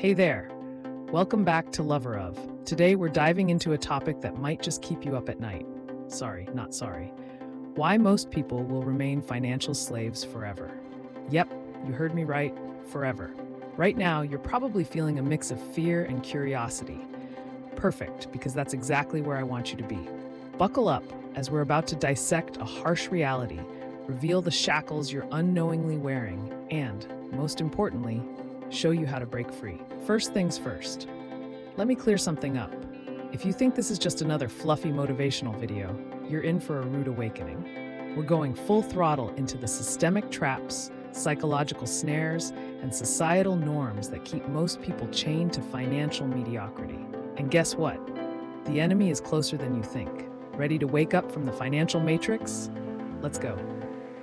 Hey there. Welcome back to Lover of. Today we're diving into a topic that might just keep you up at night. Sorry, not sorry. Why most people will remain financial slaves forever. Yep, you heard me right, forever. Right now, you're probably feeling a mix of fear and curiosity. Perfect, because that's exactly where I want you to be. Buckle up as we're about to dissect a harsh reality, reveal the shackles you're unknowingly wearing, and, most importantly, show you how to break free. First things first. Let me clear something up. If you think this is just another fluffy motivational video, you're in for a rude awakening. We're going full throttle into the systemic traps, psychological snares, and societal norms that keep most people chained to financial mediocrity. And guess what? The enemy is closer than you think. Ready to wake up from the financial matrix? Let's go.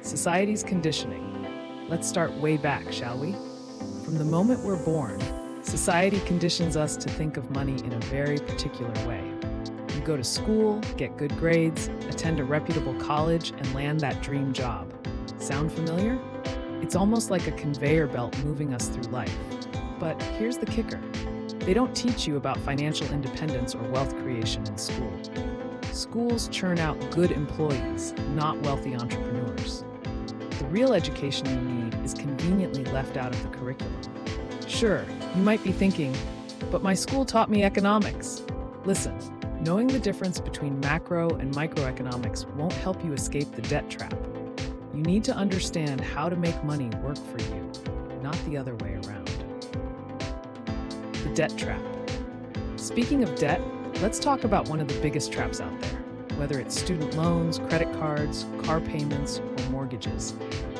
Society's conditioning. Let's start way back, shall we? From the moment we're born, society conditions us to think of money in a very particular way. You go to school, get good grades, attend a reputable college, and land that dream job. Sound familiar? It's almost like a conveyor belt moving us through life. But here's the kicker. They don't teach you about financial independence or wealth creation in school. Schools churn out good employees, not wealthy entrepreneurs. The real education you need is conveniently left out of the curriculum. Sure, you might be thinking, but my school taught me economics. Listen, knowing the difference between macro and microeconomics won't help you escape the debt trap. You need to understand how to make money work for you, not the other way around. The debt trap. Speaking of debt, let's talk about one of the biggest traps out there. Whether it's student loans, credit cards, car payments, or mortgages,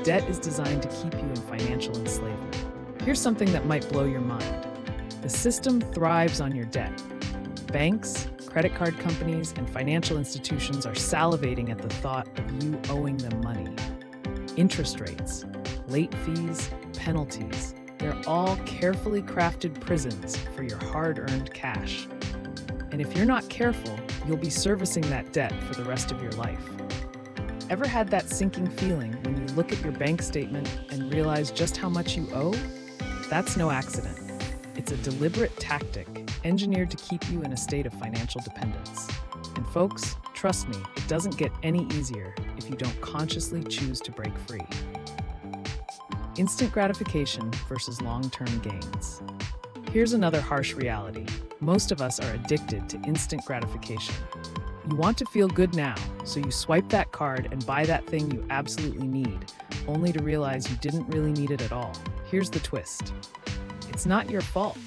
debt is designed to keep you in financial enslavement. Here's something that might blow your mind. The system thrives on your debt. Banks, credit card companies, and financial institutions are salivating at the thought of you owing them money. Interest rates, late fees, penalties, they're all carefully crafted prisons for your hard-earned cash. And if you're not careful, you'll be servicing that debt for the rest of your life. Ever had that sinking feeling when you look at your bank statement and realize just how much you owe? That's no accident. It's a deliberate tactic engineered to keep you in a state of financial dependence. And folks, trust me, it doesn't get any easier if you don't consciously choose to break free. Instant gratification versus long-term gains. Here's another harsh reality. Most of us are addicted to instant gratification. You want to feel good now, so you swipe that card and buy that thing you absolutely need, only to realize you didn't really need it at all. Here's the twist. It's not your fault.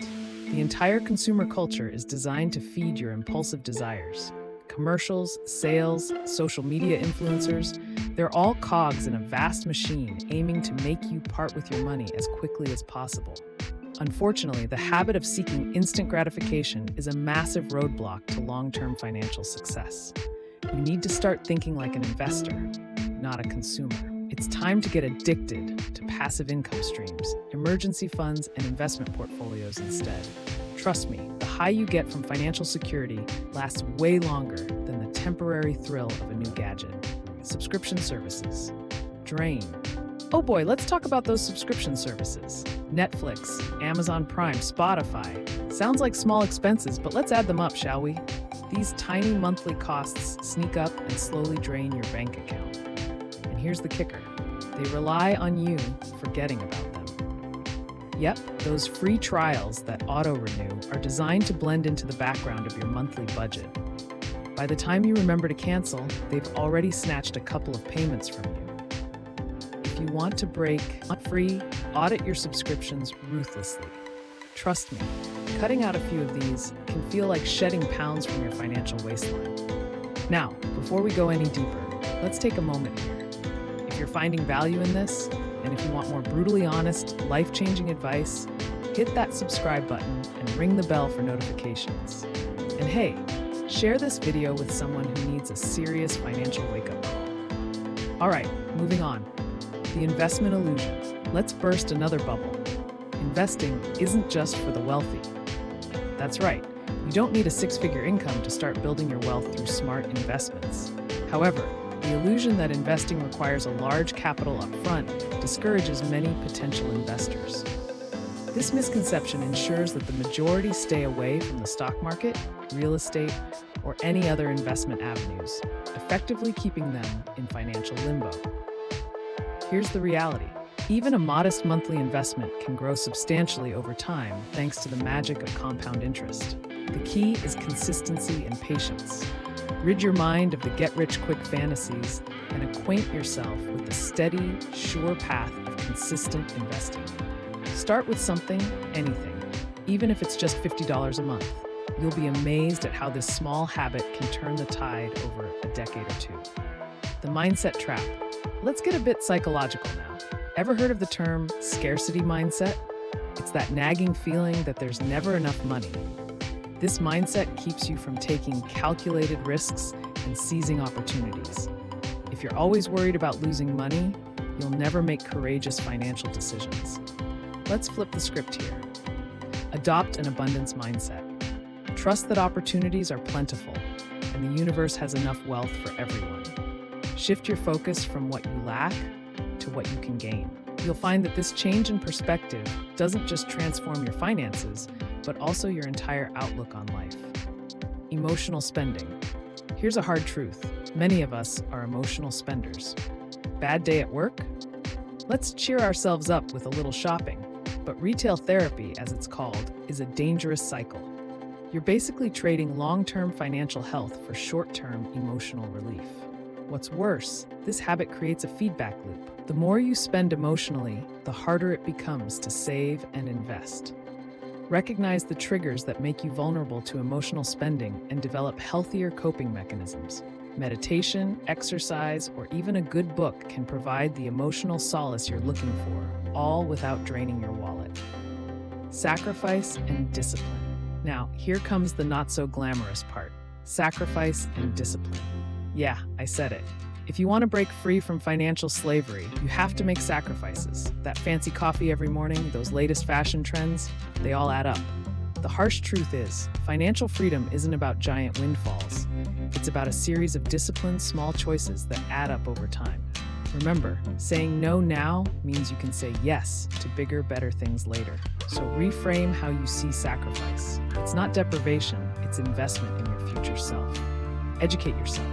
The entire consumer culture is designed to feed your impulsive desires. Commercials, sales, social media influencers, they're all cogs in a vast machine aiming to make you part with your money as quickly as possible. Unfortunately, the habit of seeking instant gratification is a massive roadblock to long-term financial success. You need to start thinking like an investor, not a consumer. It's time to get addicted to passive income streams, emergency funds, and investment portfolios instead. Trust me, the high you get from financial security lasts way longer than the temporary thrill of a new gadget. Subscription services. Drain. Oh boy, let's talk about those subscription services. Netflix, Amazon Prime, Spotify. Sounds like small expenses, but let's add them up, shall we? These tiny monthly costs sneak up and slowly drain your bank account. And here's the kicker. They rely on you forgetting about them. Yep, those free trials that auto-renew are designed to blend into the background of your monthly budget. By the time you remember to cancel, they've already snatched a couple of payments from you. If you want to break free, audit your subscriptions ruthlessly. Trust me, cutting out a few of these can feel like shedding pounds from your financial waistline. Now, before we go any deeper, let's take a moment here. If you're finding value in this, and if you want more brutally honest, life-changing advice, hit that subscribe button and ring the bell for notifications. And hey, share this video with someone who needs a serious financial wake-up call. All right, moving on. The investment illusion. Let's burst another bubble. Investing isn't just for the wealthy. That's right. You don't need a six-figure income to start building your wealth through smart investments. However, the illusion that investing requires a large capital up front discourages many potential investors. This misconception ensures that the majority stay away from the stock market, real estate, or any other investment avenues, effectively keeping them in financial limbo. Here's the reality. Even a modest monthly investment can grow substantially over time thanks to the magic of compound interest. The key is consistency and patience. Rid your mind of the get-rich-quick fantasies and acquaint yourself with the steady, sure path of consistent investing. Start with something, anything, even if it's just $50 a month. You'll be amazed at how this small habit can turn the tide over a decade or two. The mindset trap. Let's get a bit psychological now. Ever heard of the term scarcity mindset? It's that nagging feeling that there's never enough money. This mindset keeps you from taking calculated risks and seizing opportunities. If you're always worried about losing money, you'll never make courageous financial decisions. Let's flip the script here. Adopt an abundance mindset. Trust that opportunities are plentiful and the universe has enough wealth for everyone. Shift your focus from what you lack to what you can gain. You'll find that this change in perspective doesn't just transform your finances, but also your entire outlook on life. Emotional spending. Here's a hard truth. Many of us are emotional spenders. Bad day at work? Let's cheer ourselves up with a little shopping. But retail therapy, as it's called, is a dangerous cycle. You're basically trading long-term financial health for short-term emotional relief. What's worse, this habit creates a feedback loop. The more you spend emotionally, the harder it becomes to save and invest. Recognize the triggers that make you vulnerable to emotional spending and develop healthier coping mechanisms. Meditation, exercise, or even a good book can provide the emotional solace you're looking for, all without draining your wallet. Sacrifice and discipline. Now, here comes the not-so-glamorous part. Sacrifice and discipline. Yeah, I said it. If you want to break free from financial slavery, you have to make sacrifices. That fancy coffee every morning, those latest fashion trends, they all add up. The harsh truth is, financial freedom isn't about giant windfalls. It's about a series of disciplined, small choices that add up over time. Remember, saying no now means you can say yes to bigger, better things later. So reframe how you see sacrifice. It's not deprivation, it's investment in your future self. Educate yourself.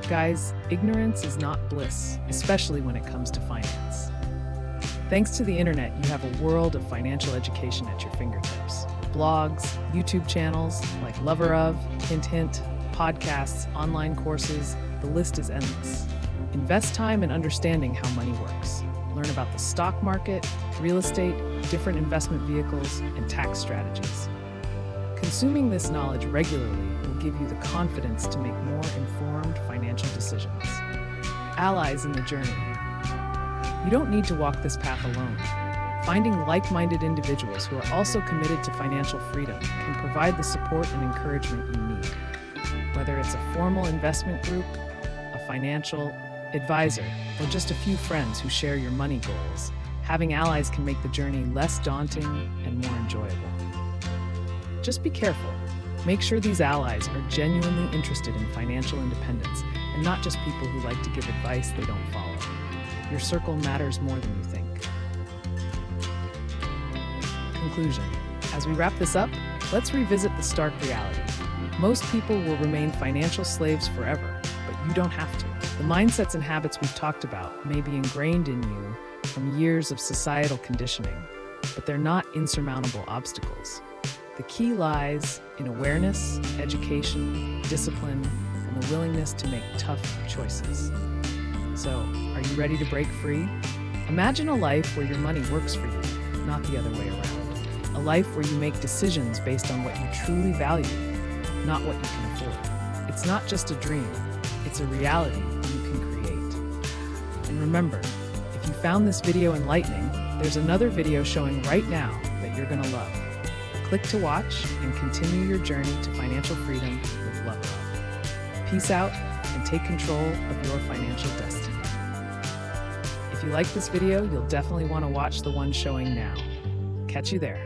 Guys, ignorance is not bliss, especially when it comes to finance. Thanks to the internet, you have a world of financial education at your fingertips. Blogs, YouTube channels like Lover of, Hint Hint, podcasts, online courses, the list is endless. Invest time in understanding how money works. Learn about the stock market, real estate, different investment vehicles, and tax strategies. Consuming this knowledge regularly will give you the confidence to make more informed financial decisions. Allies in the journey. You don't need to walk this path alone. Finding like-minded individuals who are also committed to financial freedom can provide the support and encouragement you need. Whether it's a formal investment group, a financial advisor, or just a few friends who share your money goals, having allies can make the journey less daunting and more enjoyable. Just be careful. Make sure these allies are genuinely interested in financial independence and not just people who like to give advice they don't follow. Your circle matters more than you think. Conclusion. As we wrap this up, let's revisit the stark reality. Most people will remain financial slaves forever, but you don't have to. The mindsets and habits we've talked about may be ingrained in you from years of societal conditioning, but they're not insurmountable obstacles. The key lies in awareness, education, discipline, and the willingness to make tough choices. So, are you ready to break free? Imagine a life where your money works for you, not the other way around. A life where you make decisions based on what you truly value, not what you can afford. It's not just a dream, it's a reality you can create. And remember, if you found this video enlightening, there's another video showing right now that you're gonna love. Click to watch and continue your journey to financial freedom with Lover Of. Peace out and take control of your financial destiny. If you like this video, you'll definitely want to watch the one showing now. Catch you there.